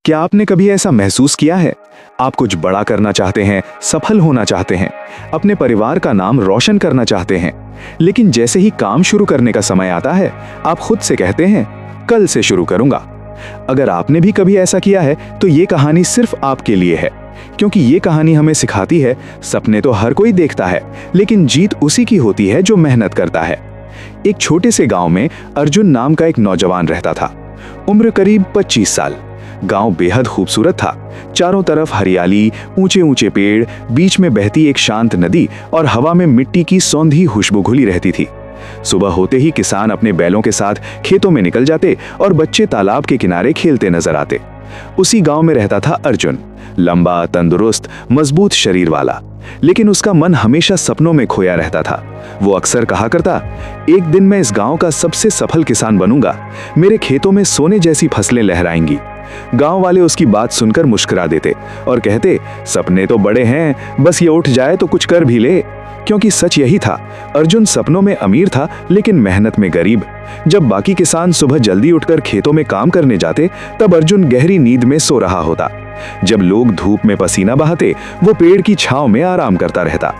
क्या आपने कभी ऐसा महसूस किया है? आप कुछ बड़ा करना चाहते हैं, सफल होना चाहते हैं, अपने परिवार का नाम रोशन करना चाहते हैं, लेकिन जैसे ही काम शुरू करने का समय आता है, आप खुद से कहते हैं, कल से शुरू करूंगा। अगर आपने भी कभी ऐसा किया है, तो ये कहानी सिर्फ आपके लिए है, क्योंकि ये कहानी हमें सिखाती है, सपने तो हर कोई देखता है, लेकिन जीत उसी की होती है जो मेहनत करता है। एक छोटे से गांव में अर्जुन नाम का एक नौजवान रहता था। उम्र करीब 25 साल। गांव बेहद खूबसूरत था। चारों तरफ हरियाली, ऊंचे ऊंचे पेड़, बीच में बहती एक शांत नदी और हवा में मिट्टी की सौंधी खुशबू घुली रहती थी। सुबह होते ही किसान अपने बैलों के साथ खेतों में निकल जाते और बच्चे तालाब के किनारे खेलते नजर आते। उसी गांव में रहता था अर्जुन, लंबा, तंदुरुस्त, मजबूत शरीर वाला, लेकिन उसका मन हमेशा सपनों में खोया रहता था। वो अक्सर कहा करता, एक दिन मैं इस गांव का सबसे सफल किसान बनूंगा, मेरे खेतों में सोने जैसी फसलें लहराएंगी। गांव वाले उसकी बात सुनकर मुस्कुरा देते और कहते, सपने तो बड़े हैं, बस ये उठ जाए तो कुछ कर भी ले। क्योंकि सच यही था, अर्जुन सपनों में अमीर था, लेकिन मेहनत में गरीब। जब बाकी किसान सुबह जल्दी उठकर खेतों में काम करने जाते, तब अर्जुन गहरी नींद में सो रहा होता। जब लोग धूप में पसीना बहाते, वो पेड़ की छांव में आराम करता रहता।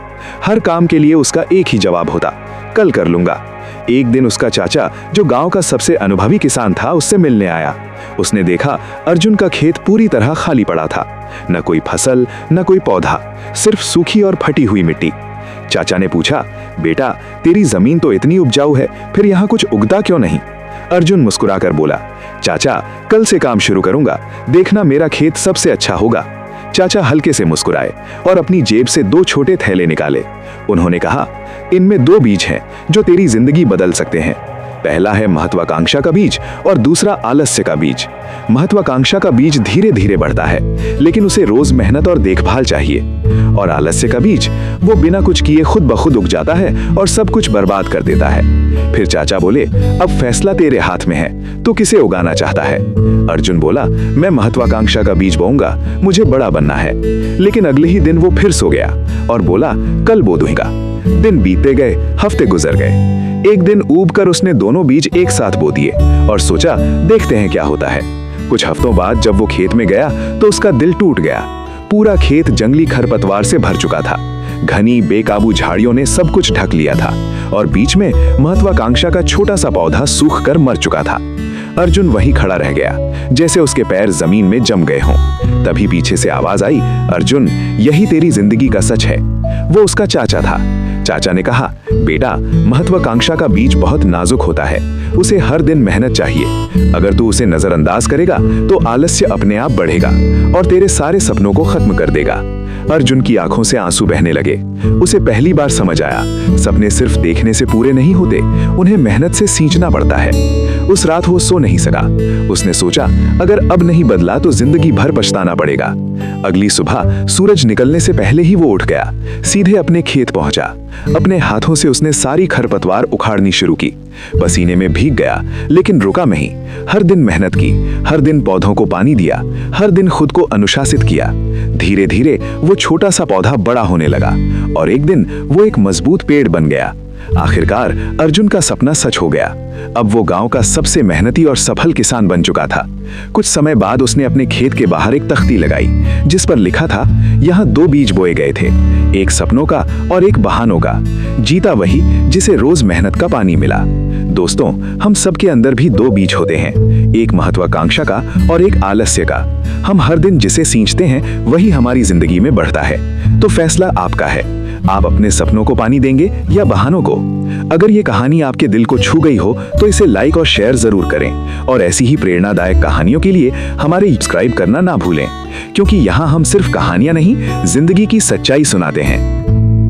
हर काम के लिए उसका एक ही जवाब होता, कल कर लूंगा। एक दिन उसका चाचा, जो गांव का सबसे अनुभवी किसान था, उससे मिलने आया। उसने देखा अर्जुन का खेत पूरी तरह खाली पड़ा था। न कोई फसल, न कोई पौधा, सिर्फ सूखी और फटी हुई मिट्टी। चाचा ने पूछा, बेटा, तेरी जमीन तो इतनी उपजाऊ है, फिर यहाँ कुछ उगता क्यों नहीं? अर्जुन मुस्कुराकर बोला, चाचा, कल से काम शुरू करूंगा, देखना मेरा खेत सबसे अच्छा होगा। चाचा हल्के से मुस्कुराए और अपनी जेब से 2 छोटे थैले निकाले। उन्होंने कहा, इनमें 2 बीज हैं जो तेरी जिंदगी बदल सकते हैं। पहला है महत्वाकांक्षा का बीज और दूसरा आलस्य का बीज। महत्वाकांक्षा का बीज धीरे धीरे बढ़ता है, लेकिन उसे रोज मेहनत और देखभाल चाहिए। और आलस्य का बीज, वो बिना कुछ किए खुद ब खुद उग जाता है और सब कुछ बर्बाद कर देता है। फिर चाचा बोले, अब फैसला तेरे हाथ में है, तू किसे उगाना चाहता है? अर्जुन बोला, मैं महत्वाकांक्षा का बीज बोऊंगा, मुझे बड़ा बनना है। लेकिन अगले ही दिन वो फिर सो गया और बोला, कल बो दूंगा। दिन बीतते गए, हफ्ते गुजर गए। एक दिन ऊब कर उसने दोनों बीज एक साथ बो दिए और सोचा, देखते हैं क्या होता है। कुछ हफ्तों बाद जब वो खेत में गया तो उसका दिल टूट गया। पूरा खेत जंगली खरपतवार से भर चुका था। घनी बेकाबू झाड़ियों ने सब कुछ ढक लिया था और बीच में महत्वाकांक्षा का छोटा सा पौधा सूख कर मर चुका था। अर्जुन वहीं खड़ा रह गया, जैसे उसके पैर जमीन में जम गए हों। तभी पीछे से आवाज आई, अर्जुन, यही तेरी जिंदगी का सच है। वो उसका चाचा था। चाचा ने कहा, बेटा, महत्वाकांक्षा का बीज बहुत नाजुक होता है, उसे हर दिन मेहनत चाहिए। अगर तू उसे नजरअंदाज करेगा तो आलस्य अपने आप बढ़ेगा और तेरे सारे सपनों को खत्म कर देगा। अर्जुन की आंखों से आंसू बहने लगे। उसे पहली बार समझ आया, सपने सिर्फ देखने से पूरे नहीं होते, उन्हें मेहनत से सींचना पड़ता है। उस रात वो सो नहीं सका। उसने सोचा, अगर अब नहीं बदला तो जिंदगी भर पछताना पड़ेगा। अगली सुबह सूरज निकलने से पहले ही वो उठ गया, सीधे अपने खेत पहुंचा। अपने हाथों से उसने सारी खरपतवार उखाड़नी शुरू की। पसीने में भीग गया, लेकिन रुका नहीं। हर दिन मेहनत की, हर दिन पौधों को पानी दिया, हर दिन खुद को अनुशासित किया। धीरे धीरे वो छोटा सा पौधा बड़ा होने लगा और एक दिन वो एक मजबूत पेड़ बन गया। आखिरकार अर्जुन का सपना सच हो गया। अब वो गांव का सबसे मेहनती और सफल किसान बन चुका था। कुछ समय बाद उसने अपने खेत के बाहर एक तख्ती लगाई, जिस पर लिखा था, यहाँ 2 बीज बोए गए थे, एक सपनों का और एक बहानों का। जीता वही जिसे रोज मेहनत का पानी मिला। दोस्तों, हम सबके अंदर भी 2 बीज होते हैं, एक महत्वाकांक्षा का और एक आलस्य का। हम हर दिन जिसे सींचते हैं वही हमारी जिंदगी में बढ़ता है। तो फैसला आपका है, आप अपने सपनों को पानी देंगे या बहानों को? अगर ये कहानी आपके दिल को छू गई हो तो इसे लाइक और शेयर जरूर करें और ऐसी ही प्रेरणादायक कहानियों के लिए हमारे सब्सक्राइब करना ना भूलें, क्योंकि यहाँ हम सिर्फ कहानियां नहीं, जिंदगी की सच्चाई सुनाते हैं।